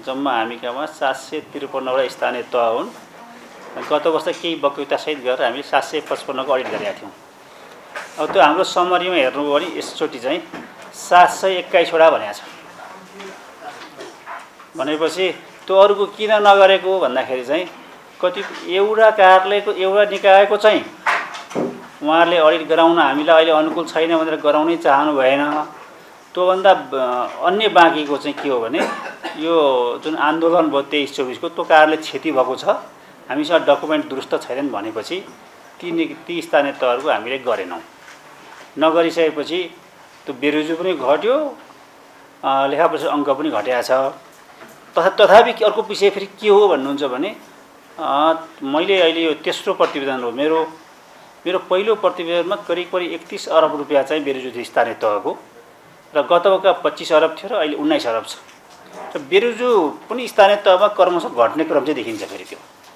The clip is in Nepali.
जम्मा हामी कहाँ 753वटा स्थानीय तह हुन्। गत वर्ष केही वक्तव्यतासहित गरेर हामीले 755 को अडिट गरेका थियौँ। अब त्यो हाम्रो समरीमा हेर्नुभयो भने यसचोटि चाहिँ 721वटा भनेको छ। भनेपछि त्यो अरूको किन नगरेको भन्दाखेरि चाहिँ कति एउटा कार्यालयको एउटा निकायको चाहिँ उहाँहरूले अडिट गराउन हामीलाई अहिले अनुकूल छैन भनेर गराउनै चाहनु भएन। त्योभन्दा अन्य बाँकीको चाहिँ के हो भने यो जुन आन्दोलन भयो 23-24 को त्यो कार्यालय क्षति भएको छ, हामीसँग डकुमेन्ट दुरुस्त छैनन् भनेपछि ती स्थानीय तहहरूको हामीले गरेनौँ। नगरिसकेपछि त्यो बेरोजगारी पनि घट्यो, लेखापरीक्षा अङ्क पनि घटेको छ। तथापि अर्को विषय फेरि के हो भन्नुहुन्छ भने मैले अहिले यो तेस्रो प्रतिवेदन हो मेरो पहिलो प्रतिवेदनमा करिब 31 अरब रुपियाँ चाहिँ बेरोजगारी स्थानीय तहको र गत वर्ष 25 अरब थियो र अहिले 19 अरब छ। र बेरोजगारी पनि स्थानीय तहमा क्रमशः घट्ने क्रम चाहिँ देखिन्छ फेरि त्यो।